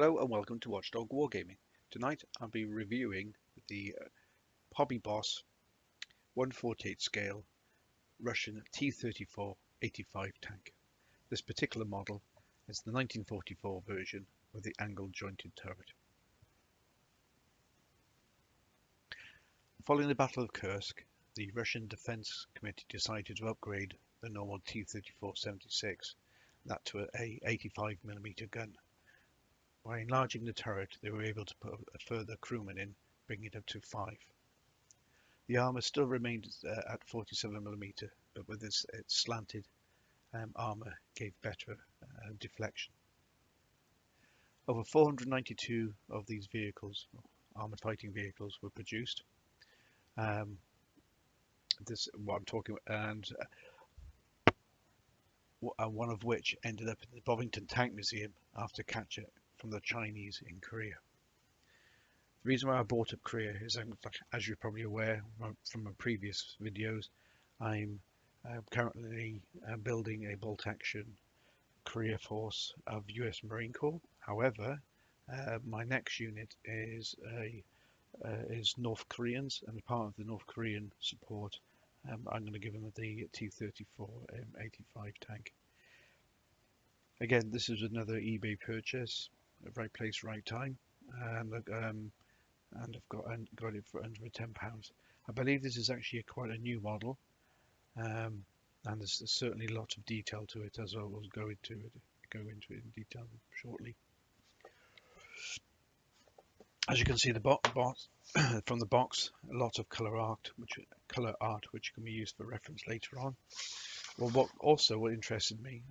Hello and welcome to Watchdog Wargaming. Tonight I'll be reviewing the Hobbyboss 1/48 scale Russian T34 85 tank. This particular model is the 1944 version with the angled jointed turret. Following the Battle of Kursk, the Russian Defense Committee decided to upgrade the normal T34-76, that to a 85mm gun. By enlarging the turret, they were able to put a further crewman in, bringing it up to 5. The armour still remained at 47mm, but with its slanted armour gave better deflection. Over 492 of these vehicles, armoured fighting vehicles, were produced. This what I'm talking about, and one of which ended up in the Bovington Tank Museum after capture from the Chinese in Korea. The reason why I brought up Korea is, as you're probably aware from my previous videos, I'm currently building a bolt-action Korea force of US Marine Corps. However, my next unit is North Koreans, and as part of the North Korean support, I'm going to give them the T34 85 tank. Again, this is another eBay purchase. Right place, right time, and I've got it for under £10. I believe this is actually quite a new model, and there's certainly a lot of detail to it, as I will go into it in detail shortly. As you can see, the box from the box, a lot of color art, which can be used for reference later on. Well, what interested me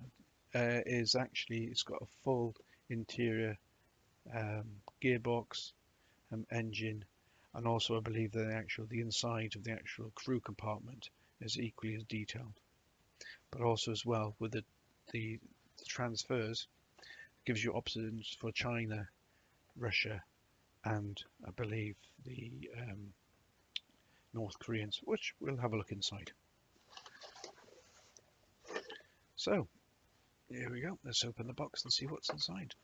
is actually it's got a full interior gearbox, engine, and also I believe the inside of the actual crew compartment is equally as detailed. But also as well with the transfers, gives you options for China, Russia, and I believe the North Koreans, which we'll have a look inside. So here we go. Let's open the box and see what's inside.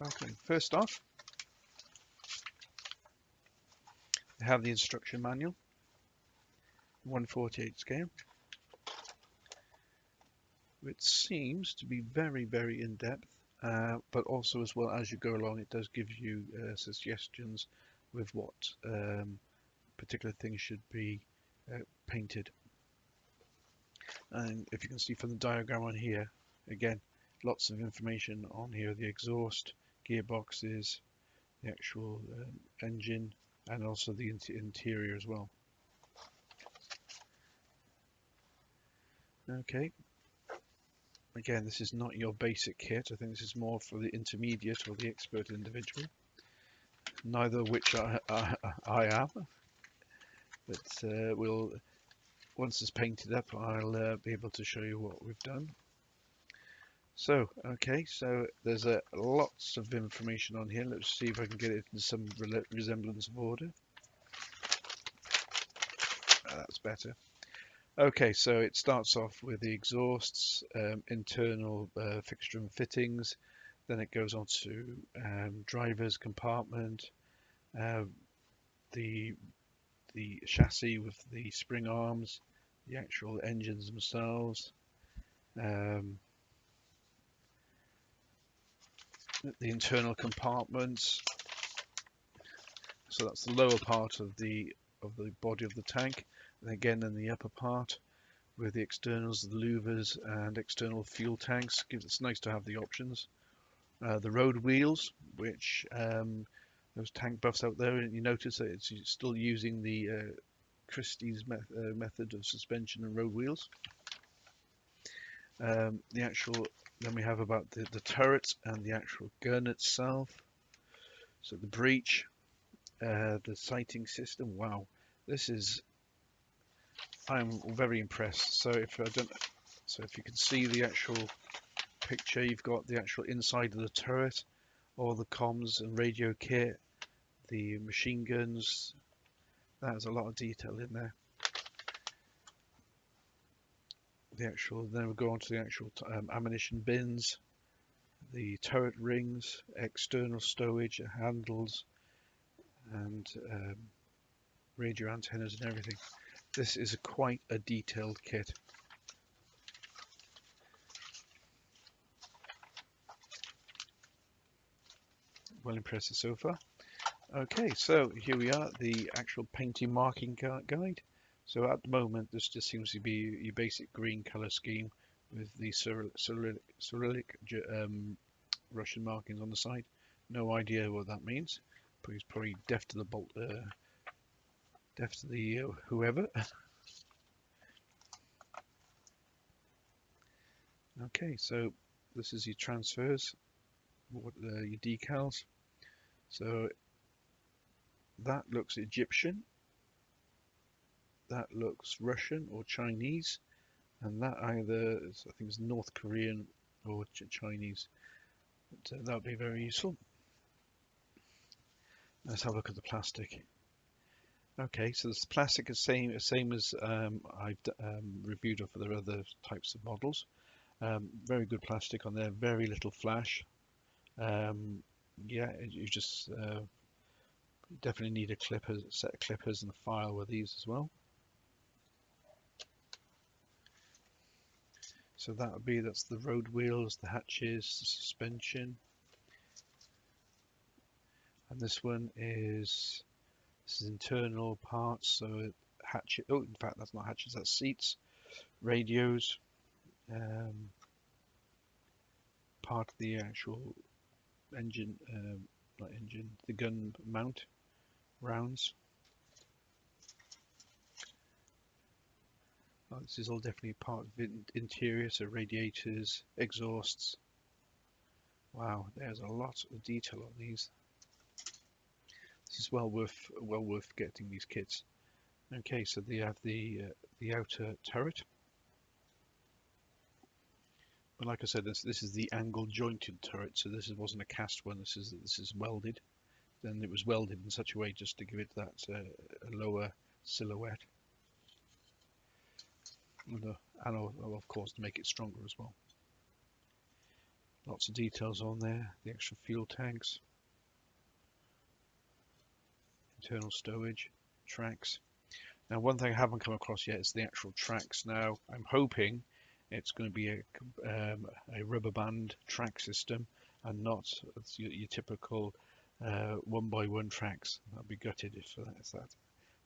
Okay, first off, we have the instruction manual, 1/48 scale. It seems to be very, very in-depth, but also as well as you go along, it does give you suggestions with what particular things should be painted. And if you can see from the diagram on here, again, lots of information on here: the exhaust, gearboxes, the actual engine, and also the interior as well. Okay. Again, this is not your basic kit. I think this is more for the intermediate or the expert individual. Neither of which I am. But once it's painted up, I'll be able to show you what we've done. So, okay, so there's lots of information on here. Let's see if I can get it in some resemblance of order. That's better. Okay, so it starts off with the exhausts, internal fixture and fittings. Then it goes on to driver's compartment, the chassis with the spring arms, the actual engines themselves, the internal compartments. So that's the lower part of the body of the tank, and again in the upper part with the externals, the louvers and external fuel tanks. It's nice to have the options. The road wheels, which those tank buffs out there, and you notice that it's still using the Christie's method of suspension and road wheels. Then we have about the turret and the actual gun itself. So the breech, the sighting system. Wow, I'm very impressed. So if you can see the actual picture, you've got the actual inside of the turret, all the comms and radio kit, the machine guns. There's a lot of detail in there. the actual. Then we'll go on to the actual ammunition bins, the turret rings, external stowage, handles, and radio antennas and everything. This is quite a detailed kit. Well impressive so far. Okay, so here we are, the actual painting marking guide. So at the moment, this just seems to be your basic green color scheme with the Cyrillic Russian markings on the side. No idea what that means, but he's probably deaf to the bolt, deaf to the whoever. Okay, so this is your transfers, your decals. So that looks Egyptian, that looks Russian or Chinese, and that either is, I think it's North Korean or Chinese. But that would be very useful. Let's have a look at the plastic. Okay, so this plastic is same as I've reviewed for the other types of models. Very good plastic on there, very little flash. Yeah, you just definitely need a set of clippers and a file with these as well. So that's the road wheels, the hatches, the suspension, and this is internal parts. So hatchet. Oh, in fact, that's not hatches. That's seats, radios, part of the actual engine, not engine, the gun mount rounds. Oh, this is all definitely part of the interior, so radiators, exhausts. Wow, there's a lot of detail on these. This is well worth getting these kits. Okay, so they have the outer turret. But like I said, this is the angle jointed turret, so this wasn't a cast one. This is welded. Then it was welded in such a way just to give it that a lower silhouette, and of course to make it stronger as well. Lots of details on there. The actual fuel tanks, internal stowage, tracks. Now, one thing I haven't come across yet is the actual tracks. Now, I'm hoping it's going to be a rubber band track system and not your typical 1x1 tracks. I'd be gutted if that's that.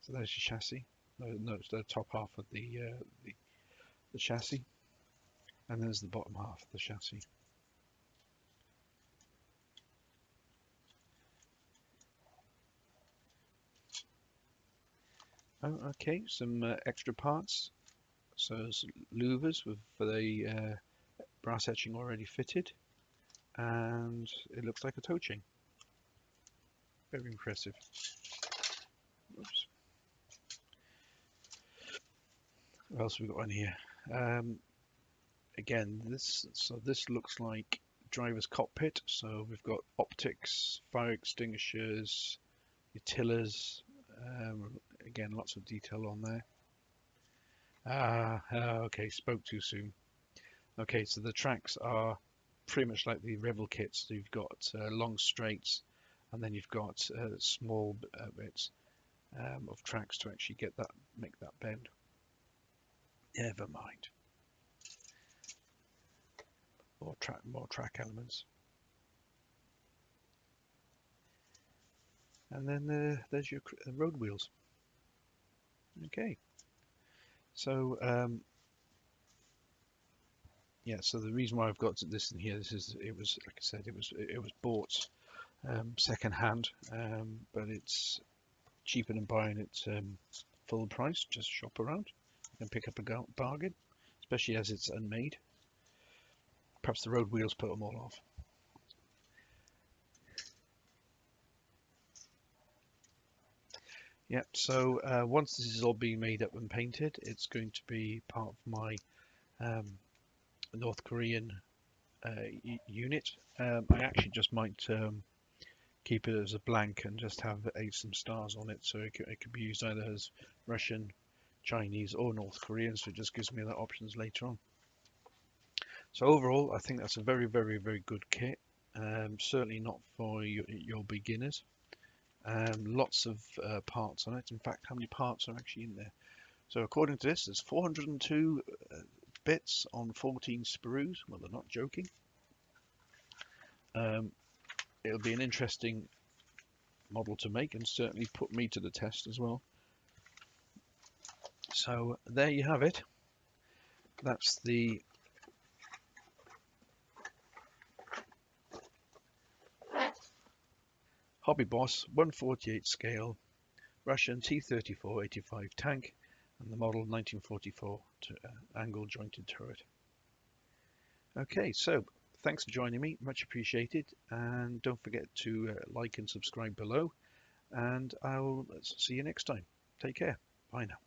So there's your chassis. No, it's the top half of the chassis, and there's the bottom half of the chassis. Oh, okay, some extra parts. So there's louvers for the brass etching already fitted, and it looks like a toe chain. Very impressive. Oops. What else have we got on here? Again, this looks like driver's cockpit. So we've got optics, fire extinguishers, your tillers. Again, lots of detail on there. Okay, spoke too soon. Okay, so the tracks are pretty much like the Revel kits. So you've got long straights, and then you've got small bits of tracks to actually make that bend. Never mind. More track elements. And then there's your road wheels. Okay. So yeah. So the reason why I've got this in here, it was like I said, it was bought second hand, but it's cheaper than buying it full price. Just shop around and pick up a bargain, especially as it's unmade. Perhaps the road wheels put them all off. Yep, so once this is all being made up and painted, it's going to be part of my North Korean unit. I actually just might keep it as a blank and just have some stars on it, so it could be used either as Russian, Chinese or North Korean, so it just gives me the options later on. So overall, I think that's a very, very, very good kit. Certainly not for your beginners. Lots of parts on it. In fact, how many parts are actually in there? So according to this, there's 402 bits on 14 sprues. Well, they're not joking. It'll be an interesting model to make and certainly put me to the test as well. So there you have it. That's the Hobbyboss 1/48 scale Russian T34 85 tank and the model 1944 angle jointed turret. Okay, so thanks for joining me, much appreciated, and don't forget to like and subscribe below, and I'll see you next time. Take care. Bye now.